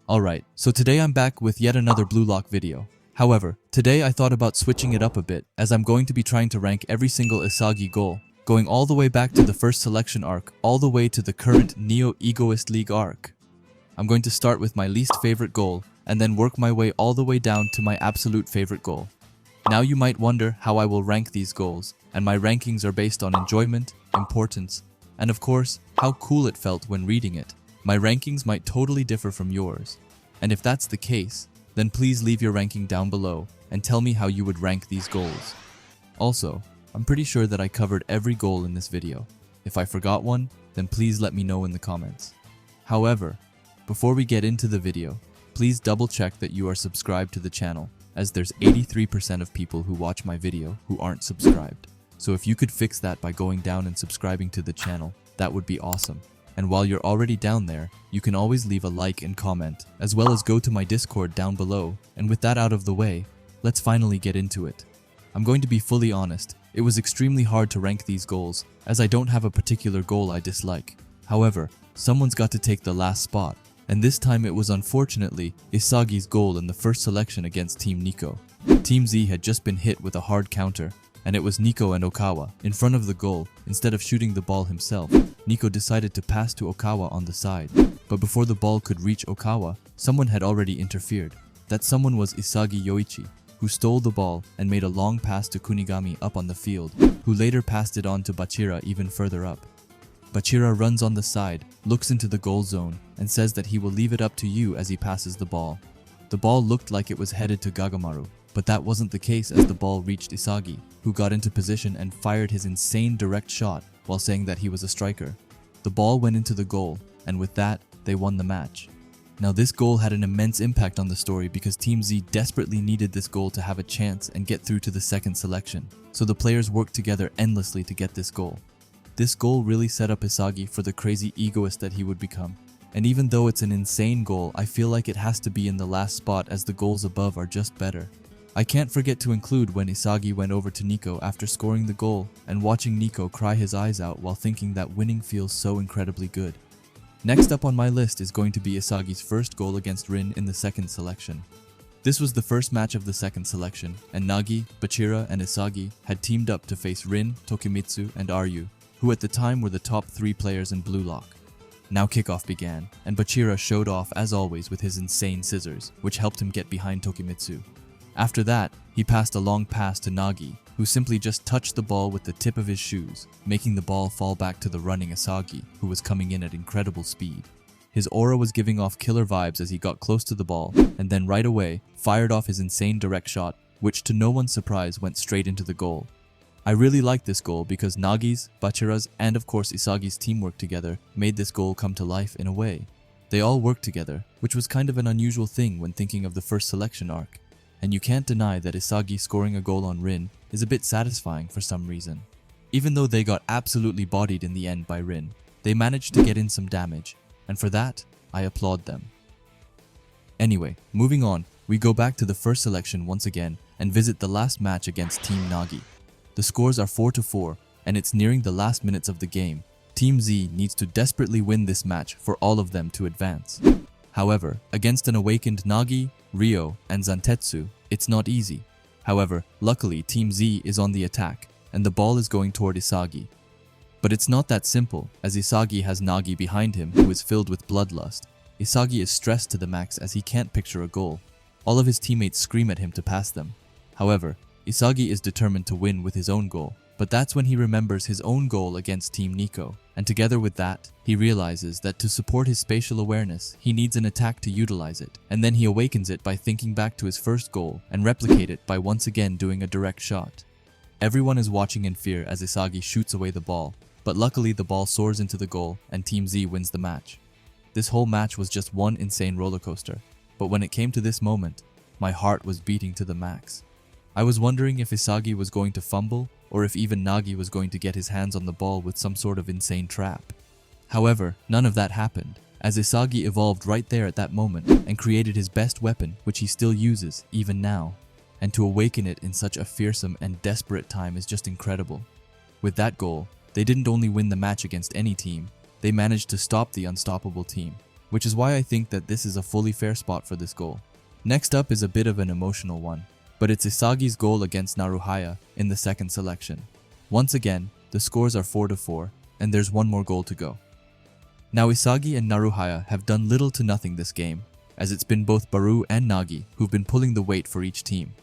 Alright, so today I'm back with yet another Blue Lock video. However, today I thought about switching it up a bit, as I'm going to be trying to rank every single Isagi goal, going all the way back to the first selection arc, all the way to the current Neo Egoist League arc. I'm going to start with my least favorite goal, and then work my way all the way down to my absolute favorite goal. Now you might wonder how I will rank these goals, and my rankings are based on enjoyment, importance, and of course, how cool it felt when reading it. My rankings might totally differ from yours, and if that's the case, then please leave your ranking down below and tell me how you would rank these goals. Also, I'm pretty sure that I covered every goal in this video. If I forgot one, then please let me know in the comments. However, before we get into the video, please double check that you are subscribed to the channel, as there's 83% of people who watch my video who aren't subscribed. So if you could fix that by going down and subscribing to the channel, that would be awesome. And while you're already down there, you can always leave a like and comment, as well as go to my Discord down below. And with that out of the way, let's finally get into it. I'm going to be fully honest, it was extremely hard to rank these goals, as I don't have a particular goal I dislike. However, someone's got to take the last spot, and this time it was unfortunately Isagi's goal in the first selection against Team Nico. Team Z had just been hit with a hard counter, and it was Nico and Okawa in front of the goal. Instead of shooting the ball himself, Nico decided to pass to Okawa on the side. But before the ball could reach Okawa, someone had already interfered. That someone was Isagi Yoichi, who stole the ball and made a long pass to Kunigami up on the field, who later passed it on to Bachira even further up. Bachira runs on the side, looks into the goal zone, and says that he will leave it up to you as he passes the ball. The ball looked like it was headed to Gagamaru, but that wasn't the case, as the ball reached Isagi, who got into position and fired his insane direct shot while saying that he was a striker. The ball went into the goal, and with that, they won the match. Now this goal had an immense impact on the story because Team Z desperately needed this goal to have a chance and get through to the second selection, so the players worked together endlessly to get this goal. This goal really set up Isagi for the crazy egoist that he would become. And even though it's an insane goal, I feel like it has to be in the last spot, as the goals above are just better. I can't forget to include when Isagi went over to Nico after scoring the goal and watching Nico cry his eyes out while thinking that winning feels so incredibly good. Next up on my list is going to be Isagi's first goal against Rin in the second selection. This was the first match of the second selection, and Nagi, Bachira, and Isagi had teamed up to face Rin, Tokimitsu, and Ryu, who at the time were the top 3 players in Blue Lock. Now kickoff began, and Bachira showed off as always with his insane scissors, which helped him get behind Tokimitsu. After that, he passed a long pass to Nagi, who simply just touched the ball with the tip of his shoes, making the ball fall back to the running Isagi, who was coming in at incredible speed. His aura was giving off killer vibes as he got close to the ball, and then right away, fired off his insane direct shot, which to no one's surprise went straight into the goal. I really liked this goal because Nagi's, Bachira's, and of course Isagi's teamwork together made this goal come to life in a way. They all worked together, which was kind of an unusual thing when thinking of the first selection arc. And you can't deny that Isagi scoring a goal on Rin is a bit satisfying for some reason. Even though they got absolutely bodied in the end by Rin, they managed to get in some damage, and for that, I applaud them. Anyway, moving on, we go back to the first selection once again and visit the last match against Team Nagi. The scores are 4-4, and it's nearing the last minutes of the game. Team Z needs to desperately win this match for all of them to advance. However, against an awakened Nagi, Ryo, and Zantetsu, it's not easy. However, luckily Team Z is on the attack, and the ball is going toward Isagi. But it's not that simple, as Isagi has Nagi behind him who is filled with bloodlust. Isagi is stressed to the max as he can't picture a goal. All of his teammates scream at him to pass them. However, Isagi is determined to win with his own goal, but that's when he remembers his own goal against Team Nico, and together with that, he realizes that to support his spatial awareness, he needs an attack to utilize it, and then he awakens it by thinking back to his first goal and replicate it by once again doing a direct shot. Everyone is watching in fear as Isagi shoots away the ball, but luckily the ball soars into the goal and Team Z wins the match. This whole match was just one insane roller coaster, but when it came to this moment, my heart was beating to the max. I was wondering if Isagi was going to fumble, or if even Nagi was going to get his hands on the ball with some sort of insane trap. However, none of that happened, as Isagi evolved right there at that moment and created his best weapon, which he still uses even now. And to awaken it in such a fearsome and desperate time is just incredible. With that goal, they didn't only win the match against any team, they managed to stop the unstoppable team. which is why I think that this is a fully fair spot for this goal. Next up is a bit of an emotional one, but it's Isagi's goal against Naruhaya in the second selection. Once again, the scores are 4-4, and there's one more goal to go. Now Isagi and Naruhaya have done little to nothing this game, as it's been both Baru and Nagi who've been pulling the weight for each team.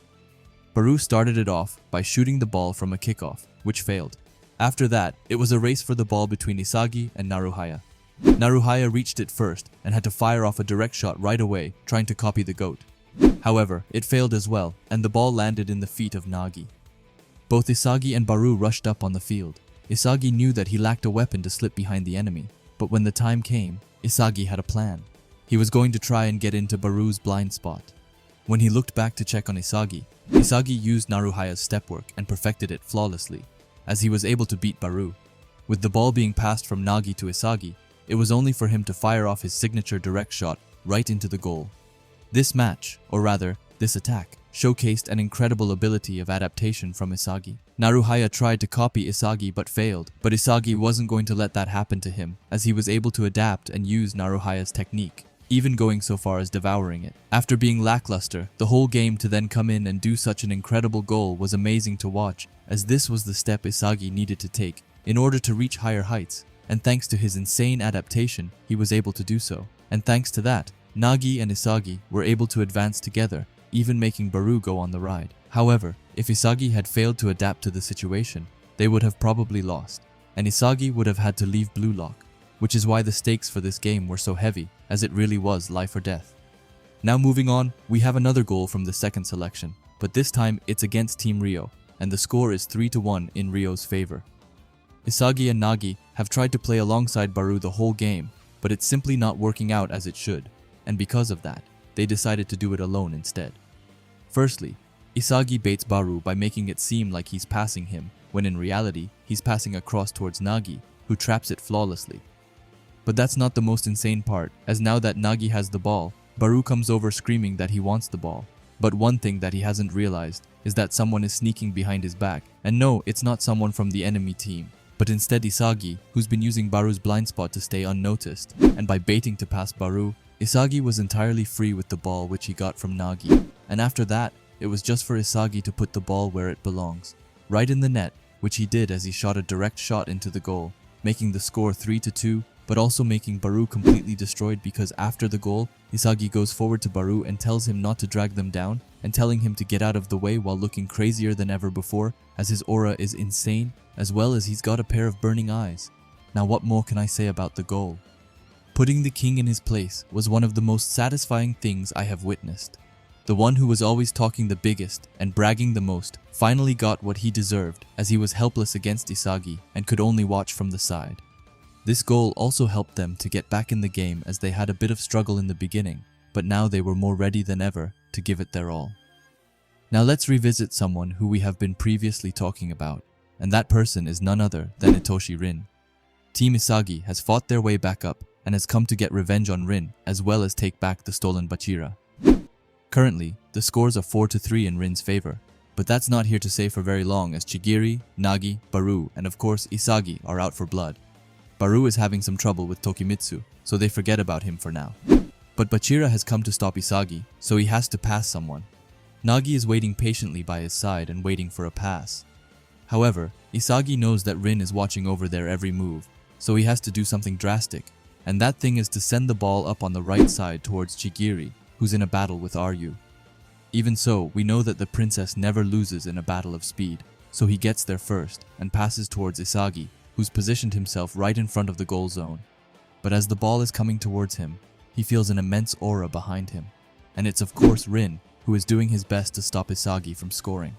Baru started it off by shooting the ball from a kickoff, which failed. After that, it was a race for the ball between Isagi and Naruhaya. Naruhaya reached it first and had to fire off a direct shot right away, trying to copy the GOAT. However, it failed as well, and the ball landed in the feet of Nagi. Both Isagi and Baru rushed up on the field. Isagi knew that he lacked a weapon to slip behind the enemy, but when the time came, Isagi had a plan. He was going to try and get into Baru's blind spot. When he looked back to check on Isagi, Isagi used Naruhaya's step work and perfected it flawlessly, as he was able to beat Baru. With the ball being passed from Nagi to Isagi, it was only for him to fire off his signature direct shot right into the goal. This match, or rather, this attack, showcased an incredible ability of adaptation from Isagi. Naruhaya tried to copy Isagi but failed, but Isagi wasn't going to let that happen to him, as he was able to adapt and use Naruhaya's technique, even going so far as devouring it. After being lackluster, the whole game to then come in and do such an incredible goal was amazing to watch, as this was the step Isagi needed to take in order to reach higher heights, and thanks to his insane adaptation, he was able to do so. And thanks to that, Nagi and Isagi were able to advance together, even making Baru go on the ride. However, if Isagi had failed to adapt to the situation, they would have probably lost, and Isagi would have had to leave Blue Lock, which is why the stakes for this game were so heavy, as it really was life or death. Now moving on, we have another goal from the second selection, but this time it's against Team Rio, and the score is 3-1 in Rio's favor. Isagi and Nagi have tried to play alongside Baru the whole game, but it's simply not working out as it should, and because of that, they decided to do it alone instead. Firstly, Isagi baits Baru by making it seem like he's passing him, when in reality, he's passing across towards Nagi, who traps it flawlessly. But that's not the most insane part, as now that Nagi has the ball, Baru comes over screaming that he wants the ball. But one thing that he hasn't realized is that someone is sneaking behind his back, and no, it's not someone from the enemy team, but instead Isagi, who's been using Baru's blind spot to stay unnoticed, and by baiting to pass Baru, Isagi was entirely free with the ball which he got from Nagi, and after that, it was just for Isagi to put the ball where it belongs, right in the net, which he did as he shot a direct shot into the goal, making the score 3-2, but also making Baru completely destroyed because after the goal, Isagi goes forward to Baru and tells him not to drag them down, and telling him to get out of the way while looking crazier than ever before, as his aura is insane, as well as he's got a pair of burning eyes. Now what more can I say about the goal? Putting the king in his place was one of the most satisfying things I have witnessed. The one who was always talking the biggest and bragging the most finally got what he deserved, as he was helpless against Isagi and could only watch from the side. This goal also helped them to get back in the game, as they had a bit of struggle in the beginning, but now they were more ready than ever to give it their all. Now let's revisit someone who we have been previously talking about, and that person is none other than Itoshi Rin. Team Isagi has fought their way back up and has come to get revenge on Rin, as well as take back the stolen Bachira. Currently, the scores are 4-3 in Rin's favor, but that's not here to stay for very long, as Chigiri, Nagi, Baru, and of course Isagi are out for blood. Baru is having some trouble with Tokimitsu, so they forget about him for now. But Bachira has come to stop Isagi, so he has to pass someone. Nagi is waiting patiently by his side and waiting for a pass. However, Isagi knows that Rin is watching over their every move, so he has to do something drastic, and that thing is to send the ball up on the right side towards Chigiri, who's in a battle with Ryu. Even so, we know that the princess never loses in a battle of speed, so he gets there first and passes towards Isagi, who's positioned himself right in front of the goal zone. But as the ball is coming towards him, he feels an immense aura behind him, and it's of course Rin, who is doing his best to stop Isagi from scoring.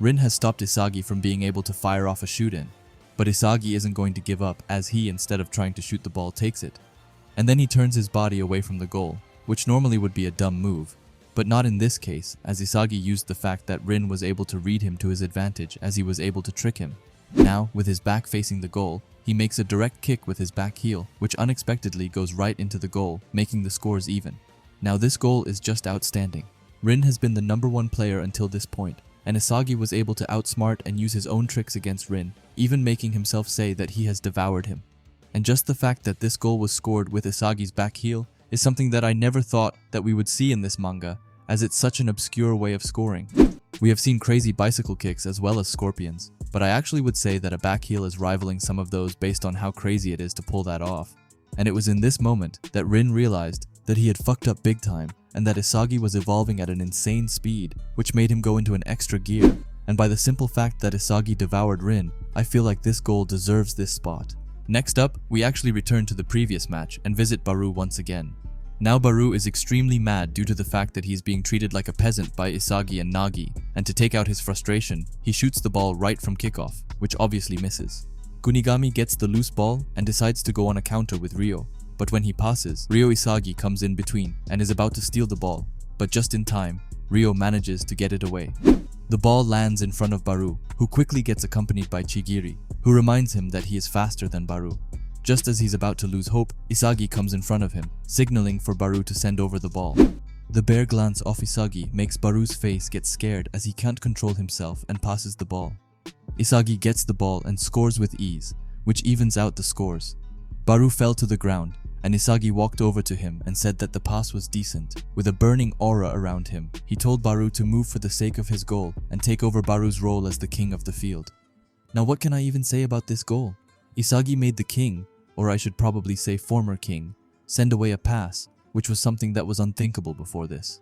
Rin has stopped Isagi from being able to fire off a shoot-in, but Isagi isn't going to give up, as he, instead of trying to shoot the ball, takes it. And then he turns his body away from the goal, which normally would be a dumb move, but not in this case, as Isagi used the fact that Rin was able to read him to his advantage, as he was able to trick him. Now, with his back facing the goal, he makes a direct kick with his back heel, which unexpectedly goes right into the goal, making the scores even. Now this goal is just outstanding. Rin has been the #1 player until this point, and Isagi was able to outsmart and use his own tricks against Rin, even making himself say that he has devoured him. And just the fact that this goal was scored with Isagi's back heel is something that I never thought that we would see in this manga, as it's such an obscure way of scoring. We have seen crazy bicycle kicks as well as scorpions, but I actually would say that a back heel is rivaling some of those based on how crazy it is to pull that off. And it was in this moment that Rin realized that he had fucked up big time and that Isagi was evolving at an insane speed, which made him go into an extra gear. And by the simple fact that Isagi devoured Rin, I feel like this goal deserves this spot. Next up, we actually return to the previous match and visit Baru once again. Now Baru is extremely mad due to the fact that he is being treated like a peasant by Isagi and Nagi, and to take out his frustration, he shoots the ball right from kickoff, which obviously misses. Kunigami gets the loose ball and decides to go on a counter with Ryo, but when he passes, Ryo Isagi comes in between and is about to steal the ball, but just in time, Ryo manages to get it away. The ball lands in front of Baru, who quickly gets accompanied by Chigiri, who reminds him that he is faster than Baru. Just as he's about to lose hope, Isagi comes in front of him, signaling for Baru to send over the ball. The bare glance off Isagi makes Baru's face get scared as he can't control himself and passes the ball. Isagi gets the ball and scores with ease, which evens out the scores. Baru fell to the ground, and Isagi walked over to him and said that the pass was decent. With a burning aura around him, he told Baru to move for the sake of his goal and take over Baru's role as the king of the field. Now what can I even say about this goal? Isagi made the king, or I should probably say former king, send away a pass, which was something that was unthinkable before this.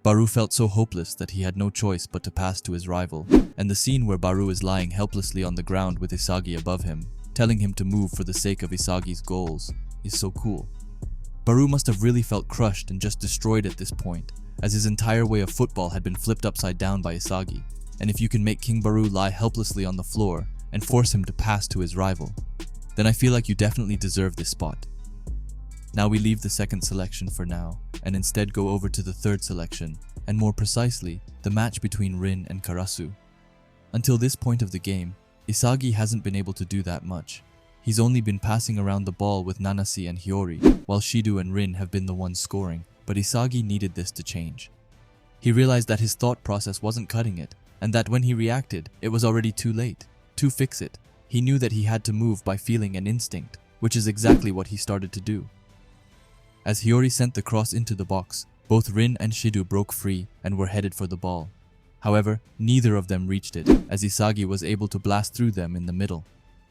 Baru felt so hopeless that he had no choice but to pass to his rival, and the scene where Baru is lying helplessly on the ground with Isagi above him, telling him to move for the sake of Isagi's goals, is so cool. Baru must have really felt crushed and just destroyed at this point, as his entire way of football had been flipped upside down by Isagi, and if you can make King Baru lie helplessly on the floor and force him to pass to his rival, then I feel like you definitely deserve this spot. Now we leave the second selection for now, and instead go over to the third selection, and more precisely, the match between Rin and Karasu. Until this point of the game, Isagi hasn't been able to do that much. He's only been passing around the ball with Nanase and Hiyori, while Shido and Rin have been the ones scoring, but Isagi needed this to change. He realized that his thought process wasn't cutting it, and that when he reacted, it was already too late to fix it. He knew that he had to move by feeling and instinct, which is exactly what he started to do. As Hiyori sent the cross into the box, both Rin and Shido broke free and were headed for the ball. However, neither of them reached it, as Isagi was able to blast through them in the middle.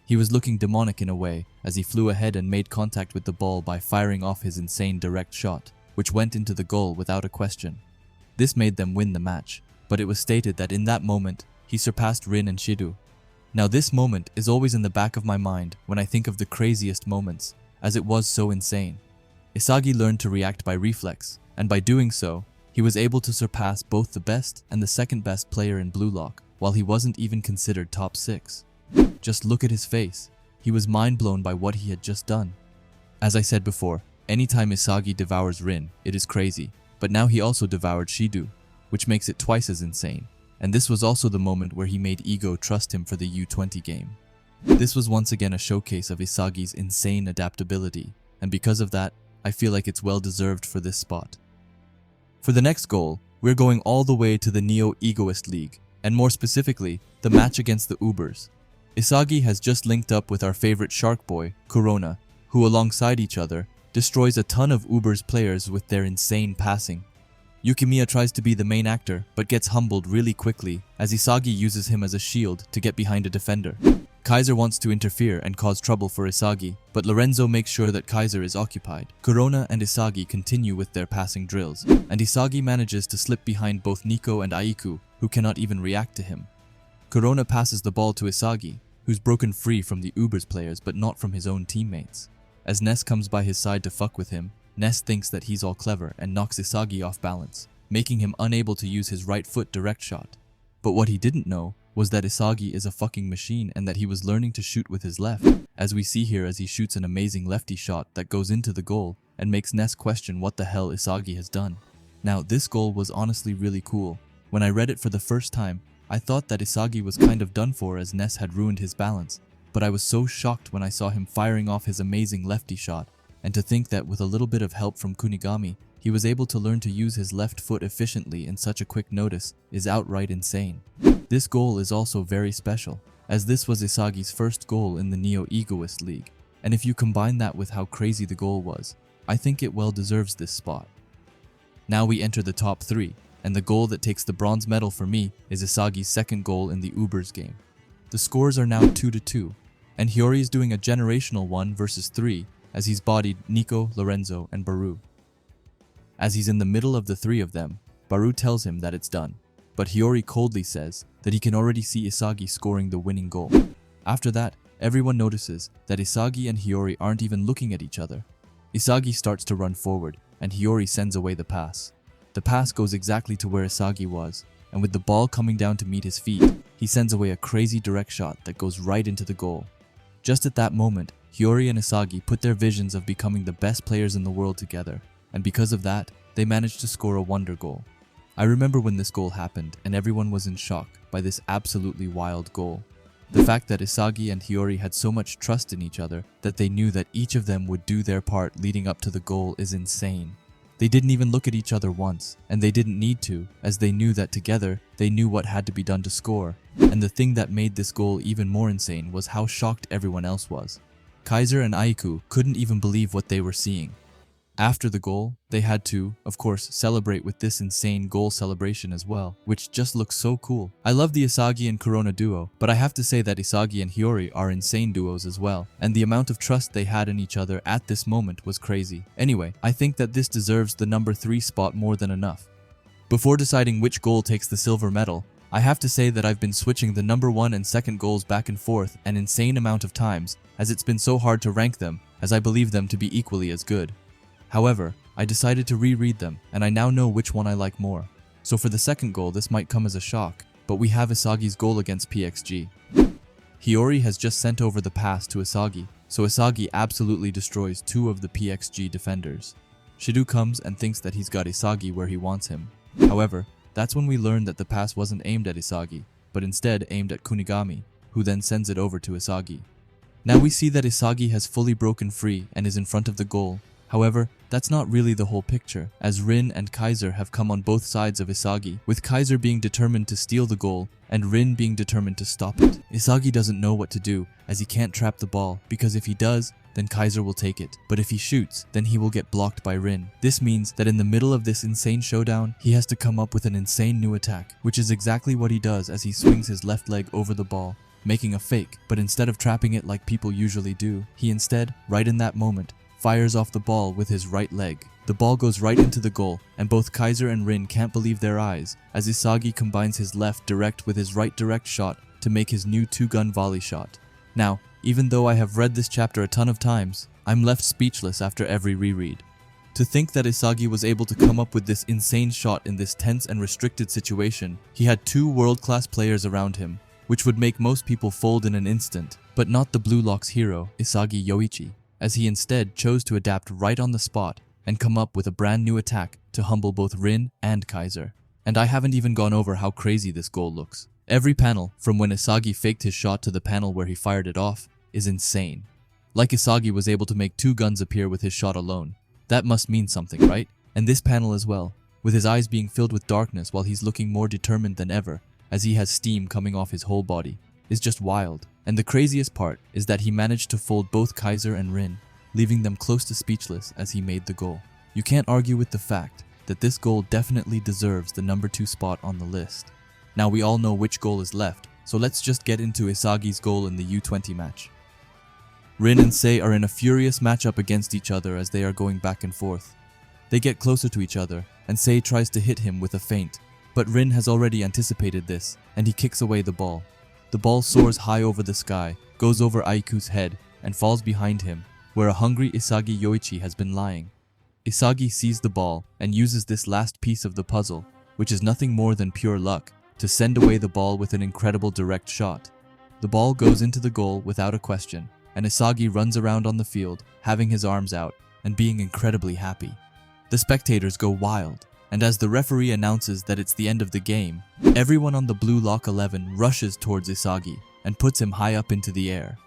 He was looking demonic in a way, as he flew ahead and made contact with the ball by firing off his insane direct shot, which went into the goal without a question. This made them win the match, but it was stated that in that moment, he surpassed Rin and Shido. Now this moment is always in the back of my mind when I think of the craziest moments, as it was so insane. Isagi learned to react by reflex, and by doing so, he was able to surpass both the best and the second best player in Blue Lock, while he wasn't even considered top 6. Just look at his face. He was mind blown by what he had just done. As I said before, anytime Isagi devours Rin, it is crazy, but now he also devoured Shido, which makes it twice as insane. And this was also the moment where he made Ego trust him for the U20 game. This was once again a showcase of Isagi's insane adaptability, and because of that, I feel like it's well deserved for this spot. For the next goal, we're going all the way to the Neo Egoist League, and more specifically, the match against the Ubers. Isagi has just linked up with our favorite shark boy, Corona, who alongside each other, destroys a ton of Uber's players with their insane passing. Yukimiya tries to be the main actor, but gets humbled really quickly as Isagi uses him as a shield to get behind a defender. Kaiser wants to interfere and cause trouble for Isagi, but Lorenzo makes sure that Kaiser is occupied. Corona and Isagi continue with their passing drills, and Isagi manages to slip behind both Nico and Aiku, who cannot even react to him. Corona passes the ball to Isagi, who's broken free from the Uber's players but not from his own teammates. As Ness comes by his side to fuck with him, Ness thinks that he's all clever and knocks Isagi off balance, making him unable to use his right foot direct shot. But what he didn't know was that Isagi is a fucking machine and that he was learning to shoot with his left, as we see here as he shoots an amazing lefty shot that goes into the goal and makes Ness question what the hell Isagi has done. Now, this goal was honestly really cool. When I read it for the first time, I thought that Isagi was kind of done for as Ness had ruined his balance, but I was so shocked when I saw him firing off his amazing lefty shot, and to think that with a little bit of help from Kunigami, he was able to learn to use his left foot efficiently in such a quick notice is outright insane. This goal is also very special, as this was Isagi's first goal in the Neo Egoist League. and if you combine that with how crazy the goal was, I think it well deserves this spot. Now we enter the top 3, and the goal that takes the bronze medal for me is Isagi's second goal in the Ubers game. The scores are now 2-2, and Hiyori is doing a generational 1 versus 3 as he's bodied Nico, Lorenzo, and Baru. As he's in the middle of the 3 of them, Baru tells him that it's done, but Hiyori coldly says that he can already see Isagi scoring the winning goal. After that, everyone notices that Isagi and Hiyori aren't even looking at each other. Isagi starts to run forward, and Hiyori sends away the pass. The pass goes exactly to where Isagi was, and with the ball coming down to meet his feet, he sends away a crazy direct shot that goes right into the goal. Just at that moment, Hiyori and Isagi put their visions of becoming the best players in the world together, and because of that, they managed to score a wonder goal. I remember when this goal happened and everyone was in shock by this absolutely wild goal. The fact that Isagi and Hiyori had so much trust in each other that they knew that each of them would do their part leading up to the goal is insane. They didn't even look at each other once, and they didn't need to, as they knew that together, they knew what had to be done to score. And the thing that made this goal even more insane was how shocked everyone else was. Kaiser and Aiku couldn't even believe what they were seeing. After the goal, they had to, of course, celebrate with this insane goal celebration as well, which just looks so cool. I love the Isagi and Corona duo, but I have to say that Isagi and Hiyori are insane duos as well, and the amount of trust they had in each other at this moment was crazy. Anyway, I think that this deserves the number 3 spot more than enough. Before deciding which goal takes the silver medal, I have to say that I've been switching the number 1 and second goals back and forth an insane amount of times, as it's been so hard to rank them, as I believe them to be equally as good. However, I decided to reread them, and I now know which one I like more. So for the second goal, this might come as a shock, but we have Isagi's goal against PXG. Hiyori has just sent over the pass to Isagi, so Isagi absolutely destroys 2 of the PXG defenders. Shidu comes and thinks that he's got Isagi where he wants him. However, that's when we learn that the pass wasn't aimed at Isagi, but instead aimed at Kunigami, who then sends it over to Isagi. Now we see that Isagi has fully broken free and is in front of the goal. However, that's not really the whole picture, as Rin and Kaiser have come on both sides of Isagi, with Kaiser being determined to steal the goal and Rin being determined to stop it. Isagi doesn't know what to do, as he can't trap the ball, because if he does, then Kaiser will take it, but if he shoots, then he will get blocked by Rin. This means that in the middle of this insane showdown, he has to come up with an insane new attack, which is exactly what he does as he swings his left leg over the ball, making a fake, but instead of trapping it like people usually do, he instead, right in that moment, fires off the ball with his right leg. The ball goes right into the goal, and both Kaiser and Rin can't believe their eyes, as Isagi combines his left direct with his right direct shot to make his new 2-gun volley shot. Now, even though I have read this chapter a ton of times, I'm left speechless after every reread. To think that Isagi was able to come up with this insane shot in this tense and restricted situation, he had 2 world-class players around him, which would make most people fold in an instant, but not the Blue Lock's hero, Isagi Yoichi, as he instead chose to adapt right on the spot and come up with a brand new attack to humble both Rin and Kaiser. And I haven't even gone over how crazy this goal looks. Every panel, from when Isagi faked his shot to the panel where he fired it off, is insane. Like Isagi was able to make 2 guns appear with his shot alone. That must mean something, right? And this panel as well, with his eyes being filled with darkness while he's looking more determined than ever, as he has steam coming off his whole body, is just wild. And the craziest part is that he managed to fold both Kaiser and Rin, leaving them close to speechless as he made the goal. You can't argue with the fact that this goal definitely deserves the number 2 spot on the list. Now we all know which goal is left, so let's just get into Isagi's goal in the U20 match. Rin and Sei are in a furious matchup against each other as they are going back and forth. They get closer to each other, and Sei tries to hit him with a feint, but Rin has already anticipated this, and he kicks away the ball. The ball soars high over the sky, goes over Aiku's head, and falls behind him, where a hungry Isagi Yoichi has been lying. Isagi sees the ball and uses this last piece of the puzzle, which is nothing more than pure luck, to send away the ball with an incredible direct shot. The ball goes into the goal without a question, and Isagi runs around on the field, having his arms out, and being incredibly happy. The spectators go wild, and as the referee announces that it's the end of the game, everyone on the Blue Lock 11 rushes towards Isagi and puts him high up into the air.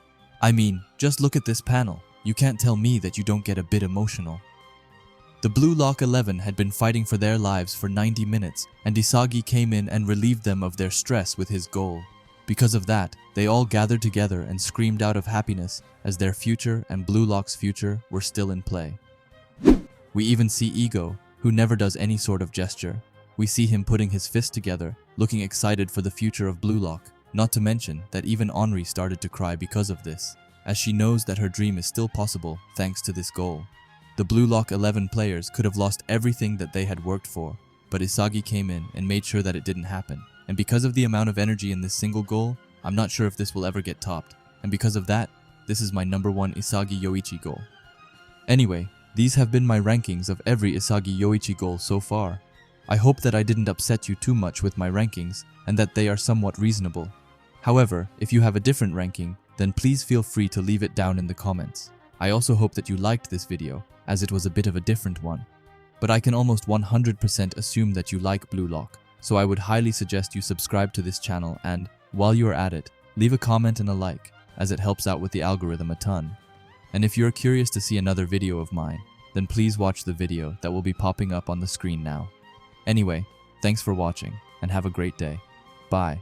I mean, just look at this panel. You can't tell me that you don't get a bit emotional. The Blue Lock 11 had been fighting for their lives for 90 minutes, and Isagi came in and relieved them of their stress with his goal. Because of that, they all gathered together and screamed out of happiness as their future and Blue Lock's future were still in play. We even see Ego, who never does any sort of gesture. We see him putting his fist together, looking excited for the future of Blue Lock. Not to mention that even Henri started to cry because of this, as she knows that her dream is still possible thanks to this goal. The Blue Lock 11 players could have lost everything that they had worked for, but Isagi came in and made sure that it didn't happen. And because of the amount of energy in this single goal, I'm not sure if this will ever get topped. And because of that, this is my #1 Isagi Yoichi goal. Anyway, these have been my rankings of every Isagi Yoichi goal so far. I hope that I didn't upset you too much with my rankings and that they are somewhat reasonable. However, if you have a different ranking, then please feel free to leave it down in the comments. I also hope that you liked this video, as it was a bit of a different one. But I can almost 100% assume that you like Blue Lock, so I would highly suggest you subscribe to this channel and, while you are at it, leave a comment and a like, as it helps out with the algorithm a ton. And if you're curious to see another video of mine, then please watch the video that will be popping up on the screen now. Anyway, thanks for watching, and have a great day. Bye.